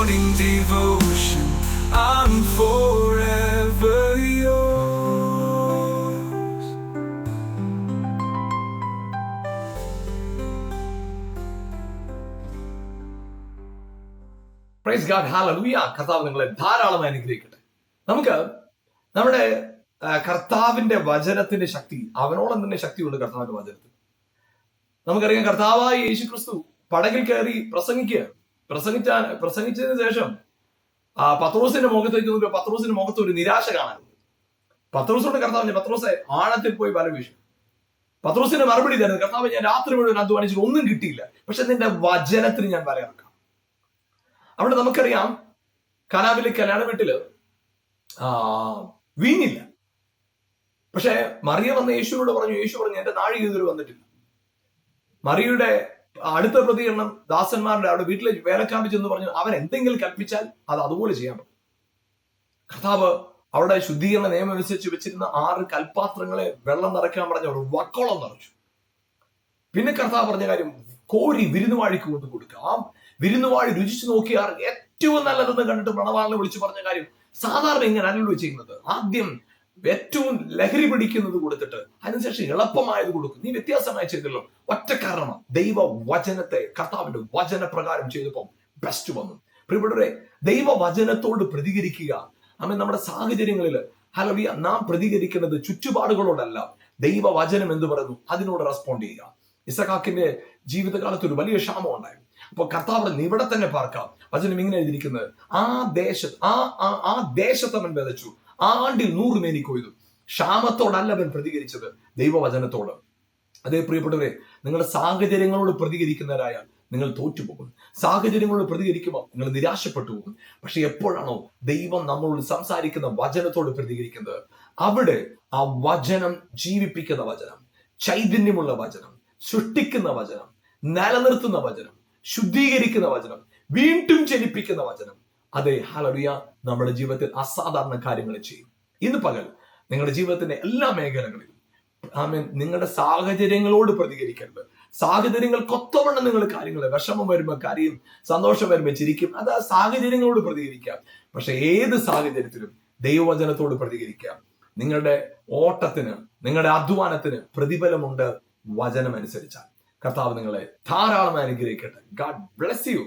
morning devotion. I'm forever yours. Praise God, hallelujah. കർത്താവ് നിങ്ങളെ ധാരാളമായി അനുഗ്രഹിക്കട്ടെ. നമുക്ക് നമ്മുടെ കർത്താവിന്റെ വചനത്തിന്റെ ശക്തി, അവനോളം തന്നെ ശക്തിയുണ്ട് കർത്താവിന്റെ വചനത്തിൽ. നമുക്കറിയാം, കർത്താവായ യേശു ക്രിസ്തു പടകിൽ കയറി പ്രസംഗിച്ചതിന് ശേഷം പത്രോസിന്റെ മുഖത്തേക്ക് നോക്കുക. പത്രോസിന്റെ മുഖത്ത് ഒരു നിരാശ കാണാനുണ്ട്. പത്രോസോട് കർത്താവ്, പത്രോസെ ആഴത്തിൽ പോയി വല വീശു. പത്രോസിന്റെ മറുപടി തരുന്നത്, കർത്താവ്, ഞാൻ രാത്രി മുഴുവൻ അധ്വാനിച്ചിട്ട് ഒന്നും കിട്ടിയില്ല, പക്ഷെ നിന്റെ വചനത്തിന് ഞാൻ വലയിറക്കാം. അവിടെ നമുക്കറിയാം, കാനാവിലെ കല്യാണ വീട്ടില് വീഞ്ഞില്ല. പക്ഷെ മറിയ വന്ന യേശുവിനോട് പറഞ്ഞു, യേശു പറഞ്ഞു, എന്റെ നാഴിക ഇതുവരെ വന്നിട്ടില്ല. മറിയയുടെ അടുത്ത പ്രതികരണം ദാസന്മാരുടെ അവിടെ വീട്ടിലെ വേലക്കാമ്പി ചെന്ന് പറഞ്ഞു, അവൻ എന്തെങ്കിലും കൽപ്പിച്ചാൽ അത് അതുപോലെ ചെയ്യാൻ പറ്റും. കർത്താവ് അവിടെ ശുദ്ധീകരണ നിയമം അനുസരിച്ച് വെച്ചിരുന്ന 6 കൽപാത്രങ്ങളെ വെള്ളം നിറയ്ക്കാൻ പറഞ്ഞ ഒരു വക്കോളം നിറച്ചു. പിന്നെ കർത്താവ് പറഞ്ഞ കാര്യം, കോരി വിരുന്നുവാഴിക്ക് കൊണ്ട് കൊടുക്കുക. ആ വിരുന്നുവാഴി രുചിച്ചു നോക്കിയാൽ ഏറ്റവും നല്ലതെന്ന് കണ്ടിട്ട് മണവാളിനെ വിളിച്ചു പറഞ്ഞ കാര്യം, സാധാരണ ഇങ്ങനെ അല്ലല്ലോ ചെയ്യുന്നത്. ആദ്യം ഏറ്റവും ലഹരി പിടിക്കുന്നത് കൊടുത്തിട്ട് അതിനുശേഷം എളുപ്പമായത് കൊടുക്കും. നീ വ്യത്യാസമായി ചെയ്തല്ലോ. ഒറ്റ കാരണമാണ്, ദൈവ വചനത്തെ കർത്താവിന്റെ വചനപ്രകാരം ചെയ്തപ്പോൾ ബെസ്റ്റ് വന്നു. പ്രിയപ്പെട്ടവരെ, ദൈവ വചനത്തോട് പ്രതികരിക്കുക. നമ്മുടെ സാഹചര്യങ്ങളിൽ ഹല്ലേലൂയ നാം പ്രതികരിക്കുന്നത് ചുറ്റുപാടുകളോടല്ല, ദൈവ വചനം എന്ത് പറയുന്നു അതിനോട് റെസ്പോണ്ട് ചെയ്യുക. ഇസഹാക്കിന്റെ ജീവിതകാലത്ത് ഒരു വലിയ ക്ഷാമം ഉണ്ടായി. അപ്പൊ കർത്താവ് ഇവിടെ തന്നെ പാർക്കാം. വചനം ഇങ്ങനെ എഴുതിയിരിക്കുന്നത്, ആ ദേശത്ത് അവൻ വിതച്ചു, ആ ആണ്ടിൽ 100 മേനി കൊയ്തു. ക്ഷാമത്തോടല്ല അവൻ പ്രതികരിച്ചത്, ദൈവവചനത്തോട്. അതേ പ്രിയപ്പെട്ടവരെ, നിങ്ങളുടെ സാഹചര്യങ്ങളോട് പ്രതികരിക്കുന്നവരായാൽ നിങ്ങൾ തോറ്റുപോകും. സാഹചര്യങ്ങളോട് പ്രതികരിക്കുമ്പോൾ നിങ്ങൾ നിരാശപ്പെട്ടു പോകും. പക്ഷെ എപ്പോഴാണോ ദൈവം നമ്മളോട് സംസാരിക്കുന്ന വചനത്തോട് പ്രതികരിക്കുന്നത്, അവിടെ ആ വചനം ജീവിപ്പിക്കുന്ന വചനം, ചൈതന്യമുള്ള വചനം, സൃഷ്ടിക്കുന്ന വചനം, നിലനിർത്തുന്ന വചനം, ശുദ്ധീകരിക്കുന്ന വചനം, വീണ്ടും ചലിപ്പിക്കുന്ന വചനം, അതെ ഹല്ലേലൂയ, നമ്മുടെ ജീവിതത്തിൽ അസാധാരണ കാര്യങ്ങൾ ചെയ്യും. ഇന്ന് പകൽ നിങ്ങളുടെ ജീവിതത്തിന്റെ എല്ലാ മേഖലകളിലും നിങ്ങളുടെ സാഹചര്യങ്ങളോട് പ്രതികരിക്കരുത്. സാഹചര്യങ്ങൾക്കൊത്തവണ്ണം നിങ്ങൾ കാര്യങ്ങൾ, വിഷമം വരുമ്പോൾ കാര്യം, സന്തോഷം വരുമ്പോൾ ചിരിക്കും, അത് ആ സാഹചര്യങ്ങളോട് പ്രതികരിക്കാം. പക്ഷെ ഏത് സാഹചര്യത്തിലും ദൈവവചനത്തോട് പ്രതികരിക്കാം. നിങ്ങളുടെ ഓട്ടത്തിന്, നിങ്ങളുടെ അധ്വാനത്തിന് പ്രതിഫലമുണ്ട് വചനം അനുസരിച്ചാൽ. കർത്താവ് നിങ്ങളെ ധാരാളം അനുഗ്രഹിക്കട്ടെ. God bless you.